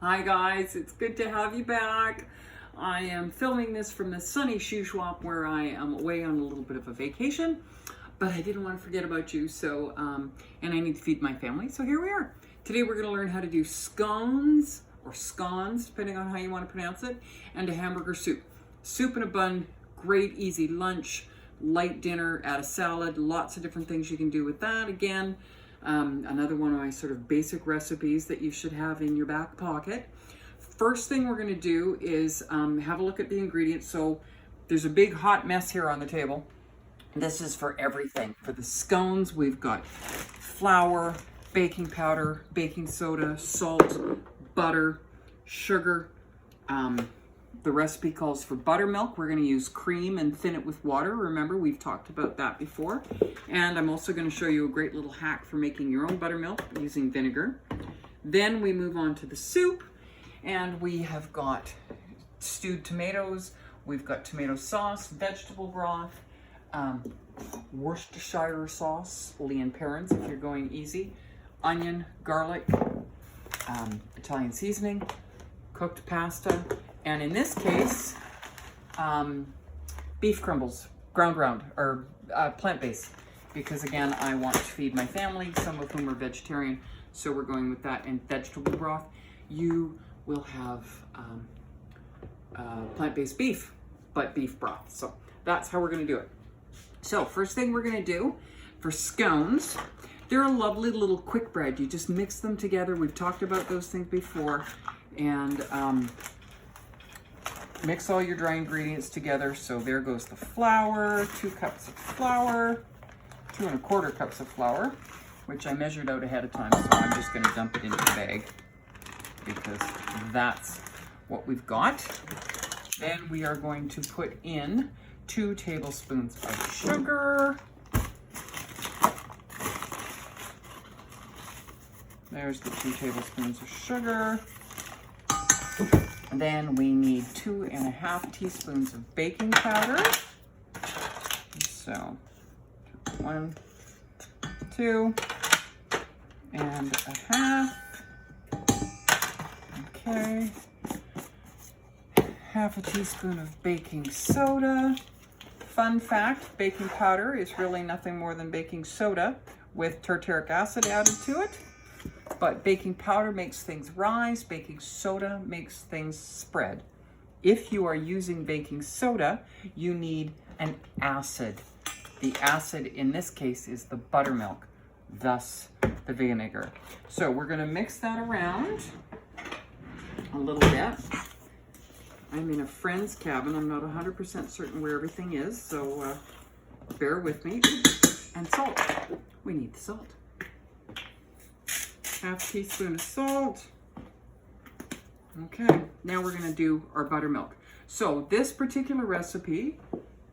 Hi guys, it's good to have you back. I am filming this from the sunny shoe shop where I am away on a little bit of a vacation, but I didn't want to forget about you, so and I need to feed my family, so here we are. Today we're going to learn how to do scones, or scones, depending on how you want to pronounce it, and a hamburger soup. Soup in a bun, great easy lunch, light dinner, add a salad, lots of different things you can do with that. Again, another one of my sort of basic recipes that you should have in your back pocket. First thing we're going to do is have a look at the ingredients. So there's a big hot mess here on the table. This is for everything. For the scones, we've got flour, baking powder, baking soda, salt, butter, sugar. The recipe calls for buttermilk. We're going to use cream and thin it with water. Remember, we've talked about that before. And I'm also going to show you a great little hack for making your own buttermilk using vinegar. Then we move on to the soup, and we have got stewed tomatoes. We've got tomato sauce, vegetable broth, Worcestershire sauce, Lee and Perrins if you're going easy, onion, garlic, Italian seasoning, cooked pasta, and in this case, beef crumbles, ground round, or plant-based, because again, I want to feed my family, some of whom are vegetarian, so we're going with that, and vegetable broth. You will have plant-based beef, but beef broth, so that's how we're going to do it. So first thing we're going to do for scones, they're a lovely little quick bread. You just mix them together. We've talked about those things before, and mix all your dry ingredients together. So there goes the flour, 2 cups of flour, 2 1/4 cups of flour, which I measured out ahead of time. So I'm just going to dump it into the bag because that's what we've got. Then we are going to put in 2 tablespoons of sugar. There's the 2 tablespoons of sugar. Then we need 2 1/2 teaspoons of baking powder. So 1, 2 1/2. Okay. 1/2 teaspoon of baking soda. Fun fact, baking powder is really nothing more than baking soda with tartaric acid added to it. But baking powder makes things rise, baking soda makes things spread. If you are using baking soda, you need an acid. The acid in this case is the buttermilk, thus the vinegar. So we're going to mix that around a little bit. I'm in a friend's cabin. I'm not 100% certain where everything is, so bear with me. And salt. We need the salt. 1/2 teaspoon of salt. Okay, now we're going to do our buttermilk. So this particular recipe,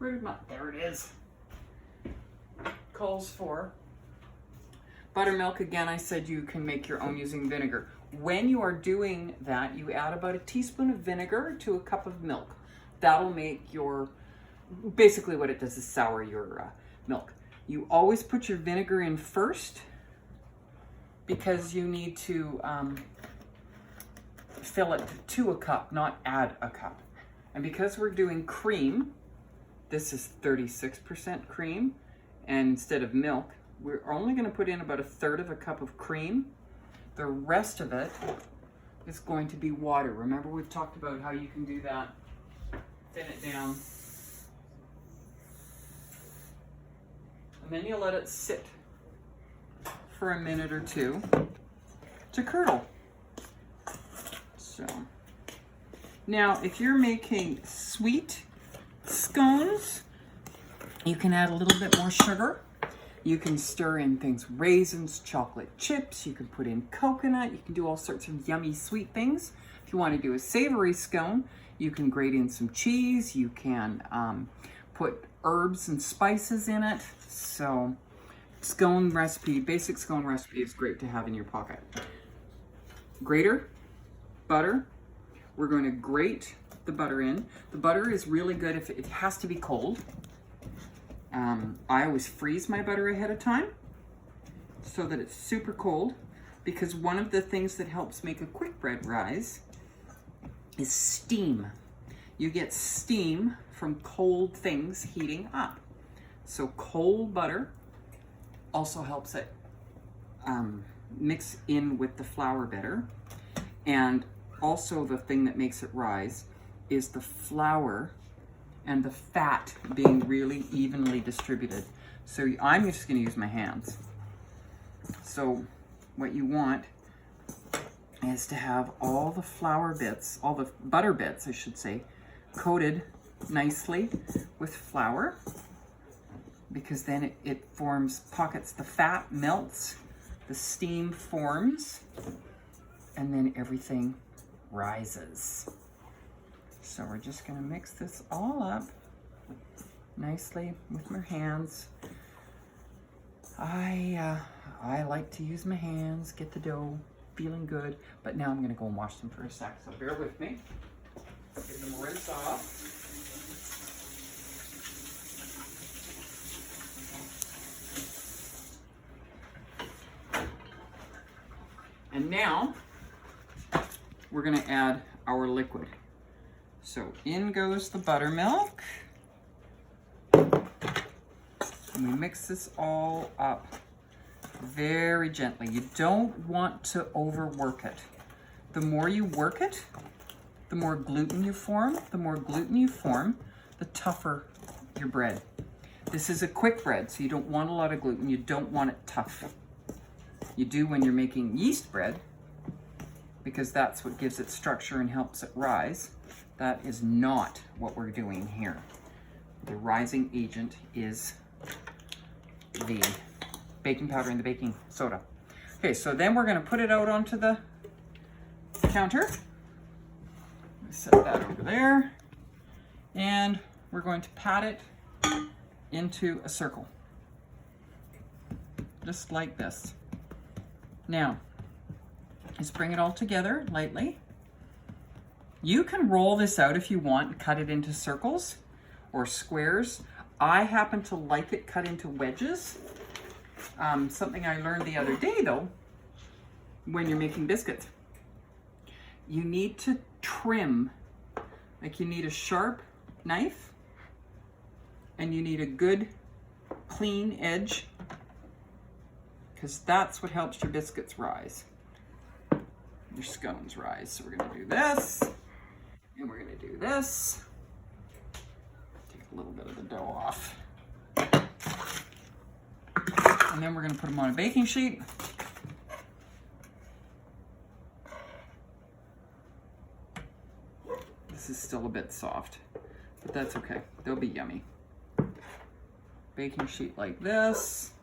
there it is, calls for buttermilk. Again, I said you can make your own using vinegar. When you are doing that, you add about 1 teaspoon of vinegar to a cup of milk. That'll make your, basically what it does is sour your milk. You always put your vinegar in first, because you need to fill it to a cup, not add a cup. And because we're doing cream, this is 36% cream, and instead of milk, we're only going to put in about 1/3 of a cup of cream. The rest of it is going to be water. Remember, we've talked about how you can do that. Thin it down. And then you let it sit for a minute or 2 to curdle. So now if you're making sweet scones, you can add a little bit more sugar. You can stir in things, raisins, chocolate chips, you can put in coconut, you can do all sorts of yummy sweet things. If you want to do a savory scone, you can grate in some cheese, you can put herbs and spices in it. So scone recipe, basic scone recipe is great to have in your pocket. Grater, butter. We're going to grate the butter in. The butter is really good if it has to be cold. I always freeze my butter ahead of time so that it's super cold. because one of the things that helps make a quick bread rise is steam. You get steam from cold things heating up. So cold butter also helps it mix in with the flour better. And also the thing that makes it rise is the flour and the fat being really evenly distributed. So I'm just gonna use my hands. So what you want is to have all the flour bits, all the butter bits, I should say, coated nicely with flour, because then it forms pockets. The fat melts, the steam forms, and then everything rises. So we're just gonna mix this all up nicely with my hands. I like to use my hands, get the dough feeling good, but now I'm gonna go and wash them for a sec, so bear with me. Give them a rinse off. And now we're gonna add our liquid. So in goes the buttermilk. And we mix this all up very gently. You don't want to overwork it. The more you work it, the more gluten you form. The more gluten you form, the tougher your bread. This is a quick bread, so you don't want a lot of gluten. You don't want it tough. You do when you're making yeast bread, because that's what gives it structure and helps it rise. That is not what we're doing here. The rising agent is the baking powder and the baking soda. Okay, so then we're gonna put it out onto the counter. Set that over there. And we're going to pat it into a circle. Just like this. Now, just bring it all together lightly. You can roll this out if you want and cut it into circles or squares. I happen to like it cut into wedges. Something I learned the other day though, when you're making biscuits, you need to trim, like you need a sharp knife and you need a good clean edge, because that's what helps your biscuits rise, your scones rise. So we're gonna do this, and we're gonna do this. Take a little bit of the dough off. And then we're gonna put them on a baking sheet. This is still a bit soft, but that's okay. They'll be yummy. Baking sheet like this.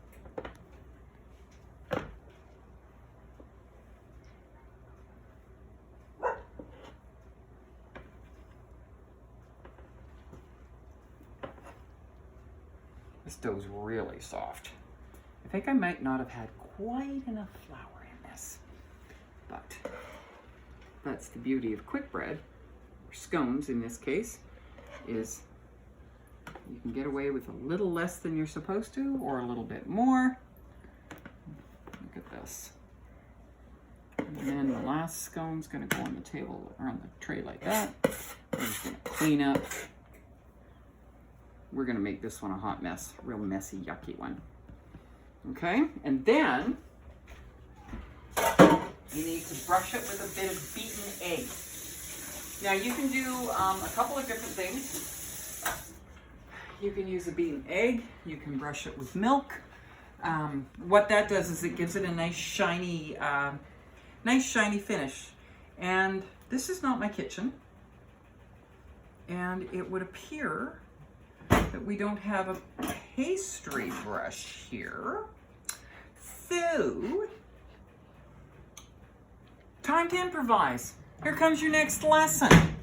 This dough's really soft. I think I might not have had quite enough flour in this, but that's the beauty of quick bread, or scones in this case, is you can get away with a little less than you're supposed to, or a little bit more. Look at this. And then the last scone's gonna go on the table, or on the tray like that. We're just gonna clean up. We're gonna make this one a hot mess, real messy, yucky one. Okay, and then you need to brush it with a bit of beaten egg. Now you can do a couple of different things. You can use a beaten egg, you can brush it with milk. What that does is it gives it a nice shiny finish. And this is not my kitchen. And it would appear that we don't have a pastry brush here. So, time to improvise. Here comes your next lesson.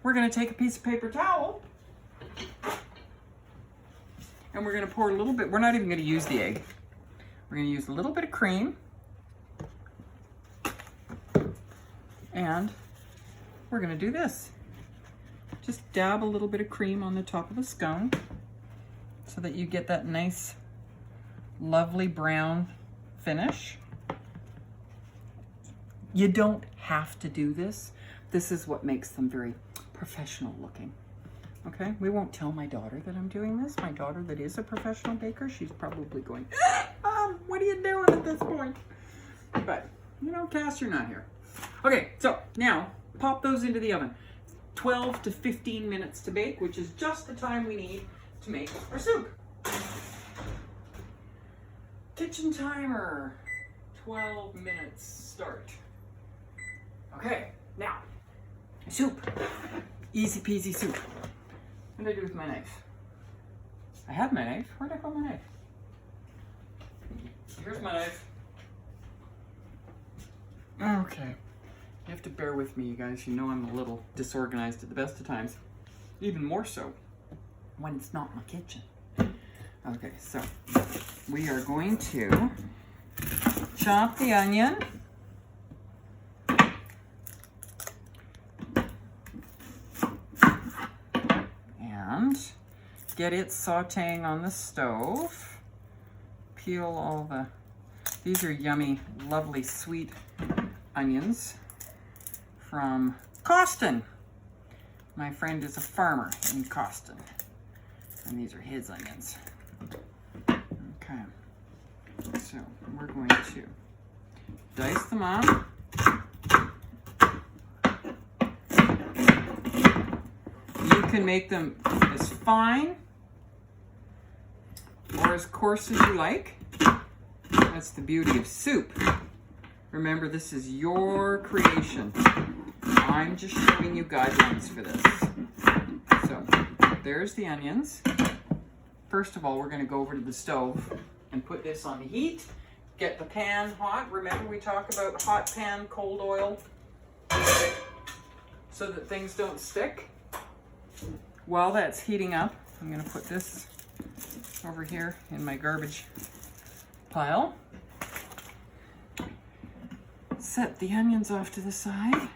We're gonna take a piece of paper towel and we're gonna pour a little bit, we're not even gonna use the egg. We're gonna use a little bit of cream and we're gonna do this. Just dab a little bit of cream on the top of the scone so that you get that nice, lovely brown finish. You don't have to do this. This is what makes them very professional looking. Okay, we won't tell my daughter that I'm doing this. My daughter that is a professional baker, she's probably going, what are you doing at this point? But, you know, Cass, you're not here. Okay, so now pop those into the oven. 12 to 15 minutes to bake, which is just the time we need to make our soup. Kitchen timer, 12 minutes start. Okay, now, soup. Easy peasy soup. What did I do with my knife? I have my knife. Where'd I put my knife? Here's my knife. Okay. You have to bear with me, you guys. You know I'm a little disorganized at the best of times. Even more so when it's not my kitchen. Okay, so we are going to chop the onion. And get it sauteing on the stove. Peel all the, these are yummy, lovely, sweet onions from Coston. My friend is a farmer in Coston, and these are his onions. Okay, so we're going to dice them up. You can make them as fine or as coarse as you like. That's the beauty of soup. Remember, this is your creation. I'm just showing you guidelines for this. So, there's the onions. First of all, we're going to go over to the stove and put this on the heat. Get the pan hot. Remember, we talk about hot pan, cold oil, so that things don't stick. While that's heating up, I'm going to put this over here in my garbage pile. Set the onions off to the side.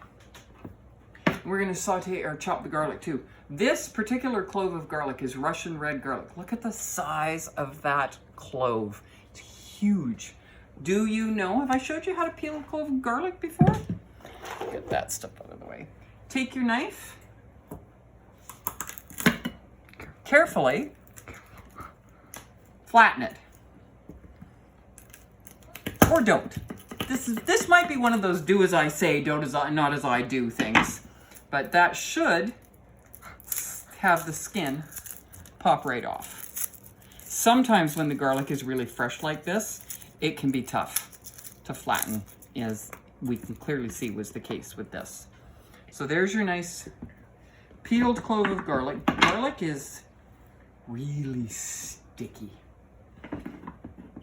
We're going to saute or chop the garlic too. This particular clove of garlic is Russian red garlic. Look at the size of that clove. It's huge. Do you know, have I showed you how to peel a clove of garlic before? Get that stuff out of the way. Take your knife. Carefully flatten it. Or don't. This might be one of those do as I say, don't as I, not as I do things. But that should have the skin pop right off. Sometimes when the garlic is really fresh like this, it can be tough to flatten, as we can clearly see was the case with this. So there's your nice peeled clove of garlic. Garlic is really sticky.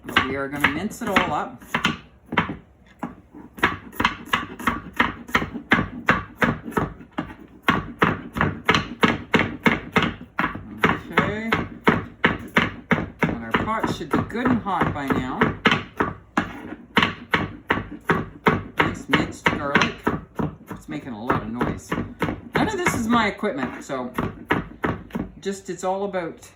But we are going to mince it all up. Okay. And our pot should be good and hot by now. Nice minced garlic. It's making a lot of noise. None of this is my equipment, so just it's all about,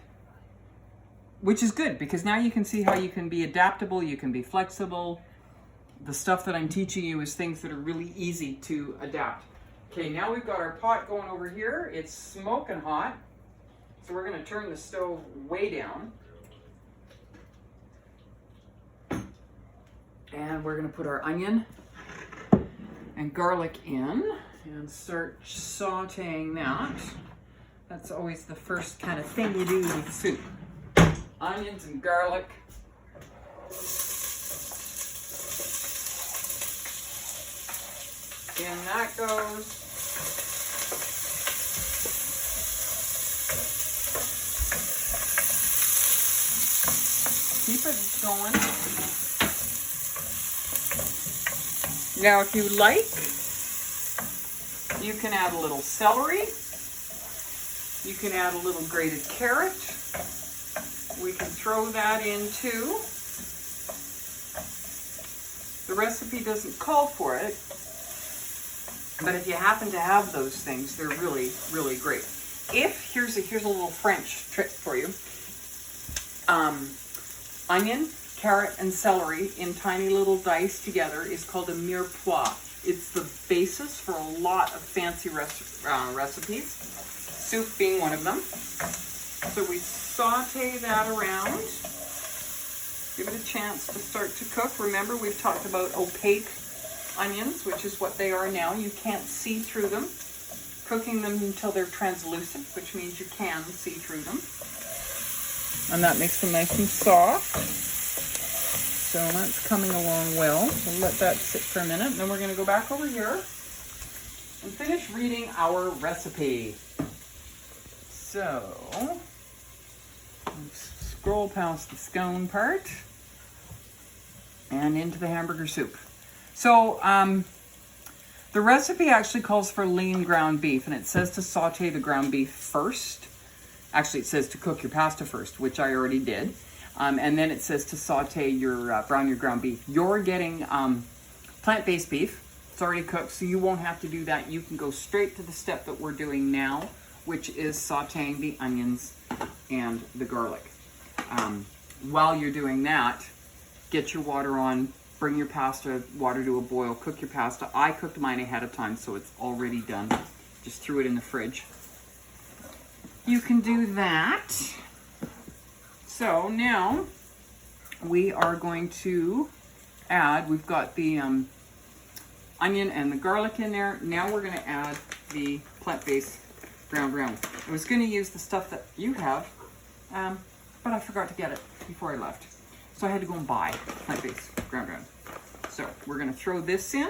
which is good because now you can see how you can be adaptable, you can be flexible. The stuff that I'm teaching you is things that are really easy to adapt. Okay, now we've got our pot going over here. It's smoking hot. So we're going to turn the stove way down. And we're going to put our onion and garlic in and start sauteing that. That's always the first kind of thing you do with soup. Onions and garlic. In that goes. Keep it going. Now, if you like, you can add a little celery. You can add a little grated carrot. We can throw that in too. The recipe doesn't call for it, but if you happen to have those things, they're really, really great. If, here's a little French trick for you. Onion, carrot, and celery in tiny little dice together is called a mirepoix. It's the basis for a lot of fancy recipes, soup being one of them. So we saute that around, give it a chance to start to cook. Remember, we've talked about opaque onions, which is what they are now. You can't see through them. Cooking them until they're translucent, which means you can see through them. And that makes them nice and soft. So that's coming along well. We'll let that sit for a minute. And then we're going to go back over here and finish reading our recipe. So, let's scroll past the scone part and into the hamburger soup. So, the recipe actually calls for lean ground beef, and it says to saute the ground beef first. Actually, it says to cook your pasta first, which I already did. And then it says to saute brown your ground beef. You're getting plant-based beef. It's already cooked, so you won't have to do that. You can go straight to the step that we're doing now, which is sauteing the onions and the garlic. While you're doing that, get your water on. Bring your pasta water to a boil, cook your pasta. I cooked mine ahead of time, so it's already done. Just threw it in the fridge. You can do that. So now we are going to add, we've got the onion and the garlic in there. Now we're gonna add the plant-based ground round. I was gonna use the stuff that you have, but I forgot to get it before I left. So I had to go and buy plant-based ground round. So we're gonna throw this in.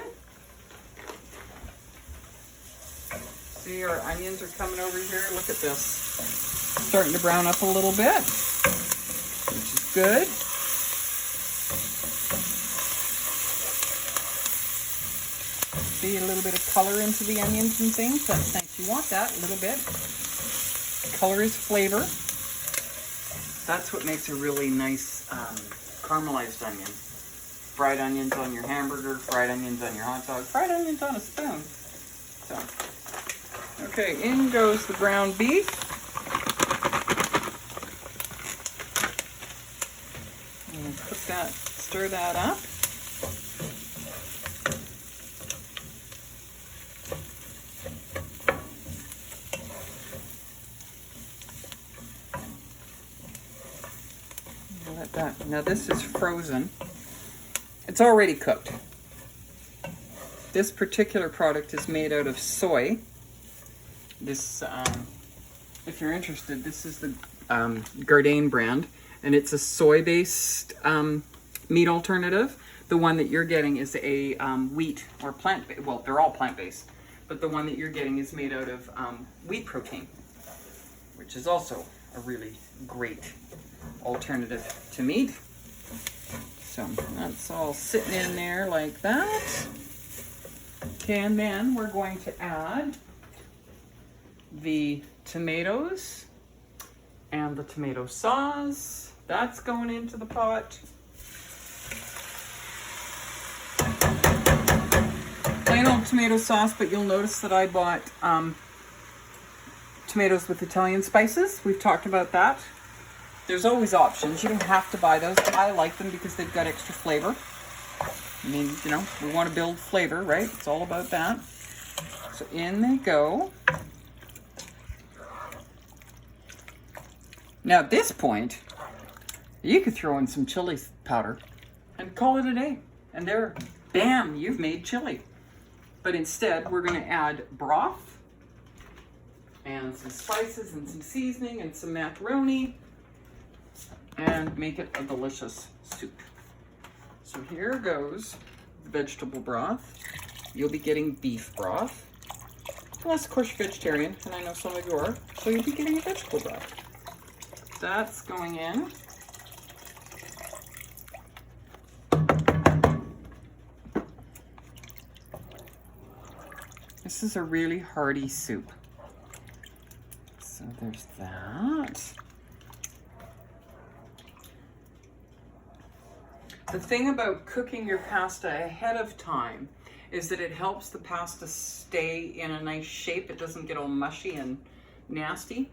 See, our onions are coming over here. Look at this. Starting to brown up a little bit, which is good. See, a little bit of color into the onions and things. That's nice. You want that a little bit. Color is flavor. That's what makes a really nice caramelized onion. Fried onions on your hamburger, fried onions on your hot dog, fried onions on a spoon. So, okay, in goes the ground beef. I'm gonna cook that, stir that up. Let that. Now this is frozen. It's already cooked. This particular product is made out of soy. This, if you're interested, this is the Gardein brand, and it's a soy-based meat alternative. The one that you're getting is a wheat or plant-based. Well, they're all plant-based, but the one that you're getting is made out of wheat protein, which is also a really great alternative to meat. So that's all sitting in there like that. Okay, and then we're going to add the tomatoes and the tomato sauce. That's going into the pot. Plain old tomato sauce, but you'll notice that I bought tomatoes with Italian spices. We've talked about that. There's always options. You don't have to buy those. I like them because they've got extra flavor. I mean, you know, we want to build flavor, right? It's all about that. So in they go. Now at this point, you could throw in some chili powder and call it a day. And there, bam, you've made chili. But instead, we're going to add broth and some spices and some seasoning and some macaroni, and make it a delicious soup. So here goes the vegetable broth. You'll be getting beef broth. Unless, of course, you're vegetarian, and I know some of you are, so you'll be getting a vegetable broth. That's going in. This is a really hearty soup. So there's that. The thing about cooking your pasta ahead of time is that it helps the pasta stay in a nice shape. It doesn't get all mushy and nasty.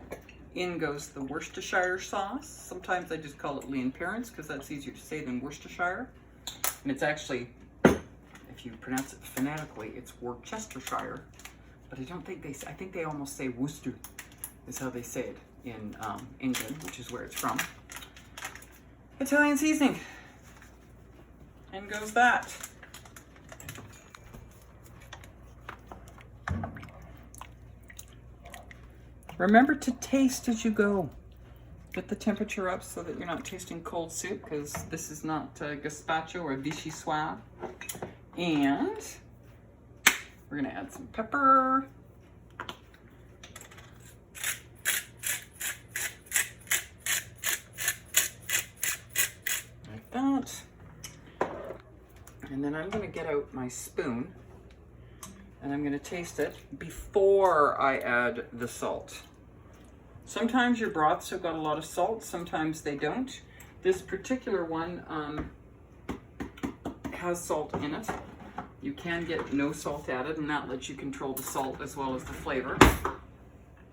In goes the Worcestershire sauce. Sometimes I just call it lean parents because that's easier to say than Worcestershire. And it's actually, if if you pronounce it phonetically, it's Worcestershire, but I don't think I think they almost say Worcester is how they say it in England, which is where it's from. Italian seasoning. In goes that. Remember to taste as you go. Get the temperature up so that you're not tasting cold soup, because this is not gazpacho or vichyssoise. And we're gonna add some pepper. Like that. And then I'm gonna get out my spoon and I'm gonna taste it before I add the salt. Sometimes your broths have got a lot of salt, sometimes they don't. This particular one has salt in it. You can get no salt added, and that lets you control the salt as well as the flavor.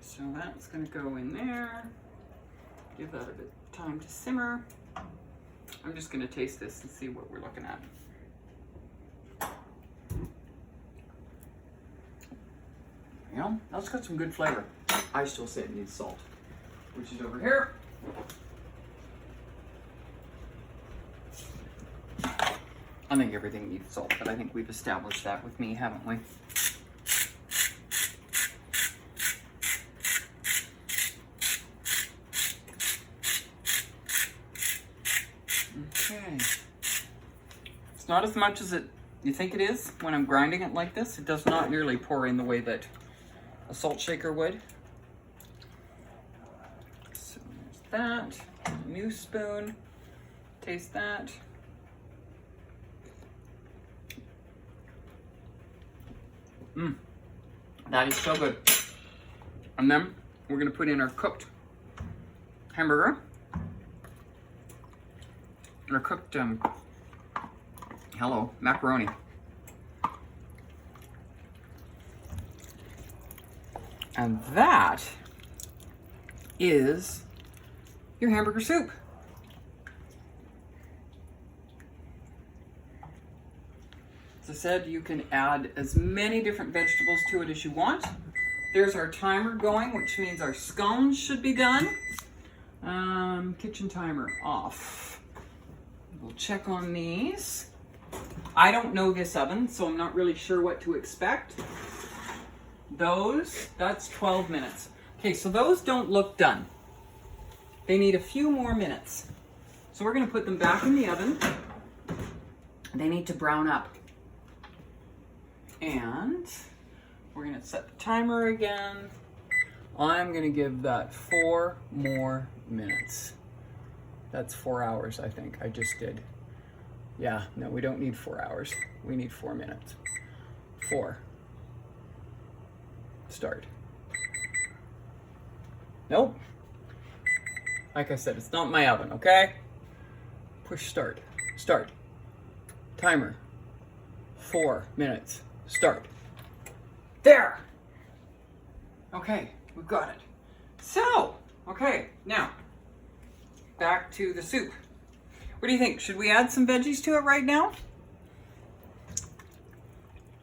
So that's gonna go in there. Give that a bit of time to simmer. I'm just gonna taste this and see what we're looking at. You know, that's got some good flavor. I still say it needs salt, which is over here. I think everything needs salt, but I think we've established that with me, haven't we? Okay. It's not as much as you think it is when I'm grinding it like this. It does not nearly pour in the way that a salt shaker would. So there's that. New spoon. Taste that. That is so good. And then we're gonna put in our cooked hamburger. Or cooked, macaroni. And that is your hamburger soup. As I said, you can add as many different vegetables to it as you want. There's our timer going, which means our scones should be done. Kitchen timer off. We'll check on these. I don't know this oven, so I'm not really sure what to expect. That's 12 minutes. Okay, so those don't look done. They need a few more minutes. So we're gonna put them back in the oven. They need to brown up. And we're gonna set the timer again. I'm gonna give that 4 more minutes. That's 4 hours, I think. I just did. Yeah, no, we don't need 4 hours. We need 4 minutes. 4. Start. Nope. Like I said, it's not my oven, okay? Push start. Start. Timer. 4 minutes. Start. There! Okay, we've got it. So, okay, now, back to the soup. What do you think? Should we add some veggies to it right now?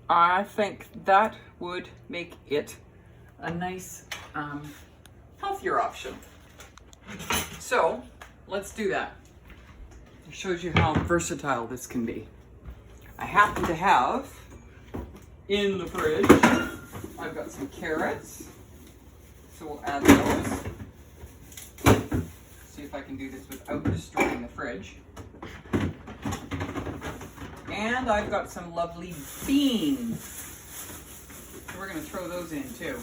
I think that would make it a nice, healthier option. So, let's do that. It shows you how versatile this can be. I happen to have, in the fridge, I've got some carrots. So we'll add those. See if I can do this without destroying the fridge. And I've got some lovely beans. So we're gonna throw those in too.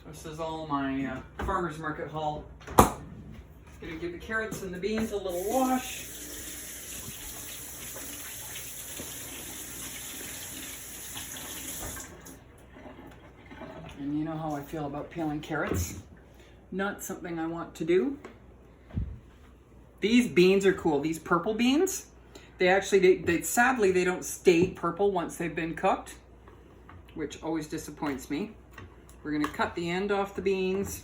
This is all my farmer's market haul. Gonna give the carrots and the beans a little wash. And you know how I feel about peeling carrots. Not something I want to do. These beans are cool. These purple beans, they actually, sadly, they don't stay purple once they've been cooked, which always disappoints me. We're gonna cut the end off the beans,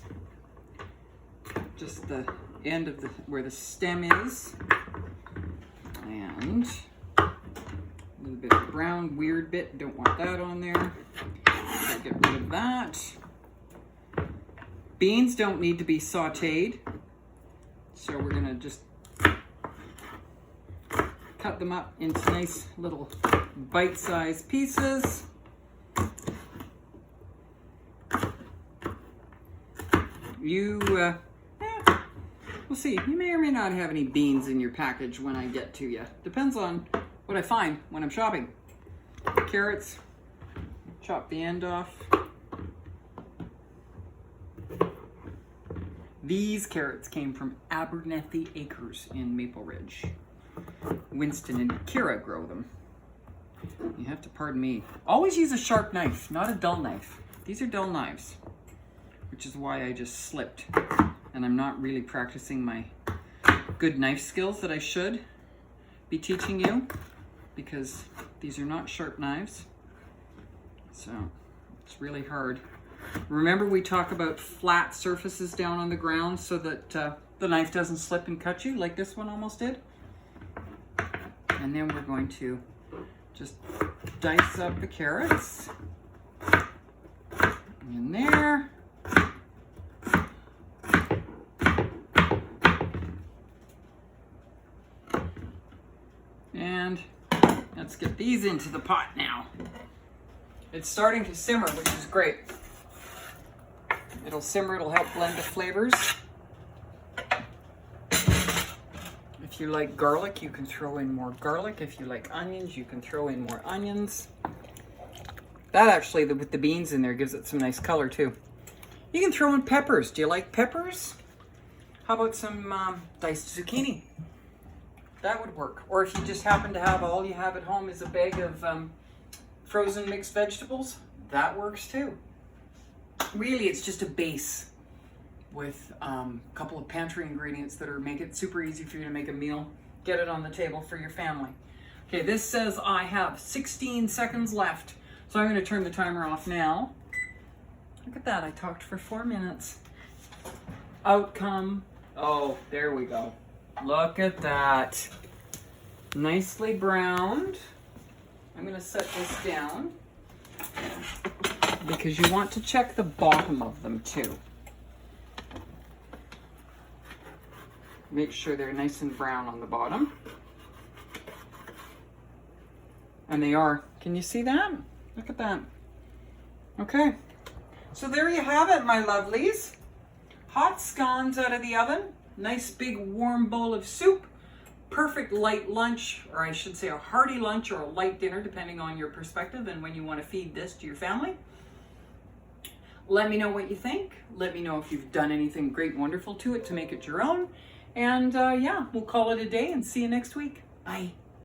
just the end of where the stem is. And And a little bit of brown, weird bit, don't want that on there. So get rid of that. Beans don't need to be sauteed, so we're gonna just cut them up into nice little bite-sized pieces. We'll see. You may or may not have any beans in your package when I get to you. Depends on what I find when I'm shopping. Carrots, chop the end off. These carrots came from Abernethy Acres in Maple Ridge. Winston and Kira grow them. You have to pardon me. Always use a sharp knife, not a dull knife. These are dull knives, which is why I just slipped. And I'm not really practicing my good knife skills that I should be teaching you, because these are not sharp knives. So it's really hard. Remember, we talk about flat surfaces down on the ground so that the knife doesn't slip and cut you like this one almost did. And then we're going to just dice up the carrots in there. And let's get these into the pot now. It's starting to simmer, which is great. It'll simmer, it'll help blend the flavors. If you like garlic, you can throw in more garlic. If you like onions, you can throw in more onions. That actually, with the beans in there, gives it some nice color too. You can throw in peppers. Do you like peppers? How about some diced zucchini? That would work. Or if you just happen to have, all you have at home is a bag of frozen mixed vegetables, that works too. Really, it's just a base with a couple of pantry ingredients that make it super easy for you to make a meal. Get it on the table for your family. Okay, this says I have 16 seconds left, so I'm going to turn the timer off now. Look at that, I talked for 4 minutes. Outcome, oh, there we go. Look at that. Nicely browned. I'm going to set this down because you want to check the bottom of them too. Make sure they're nice and brown on the bottom. And they are. Can you see that? Look at that. Okay. So there you have it, my lovelies. Hot scones out of the oven. Nice big warm bowl of soup. Perfect light lunch, or I should say a hearty lunch or a light dinner, depending on your perspective and when you want to feed this to your family. Let me know what you think. Let me know if you've done anything great and wonderful to it to make it your own. And yeah, we'll call it a day and see you next week. Bye.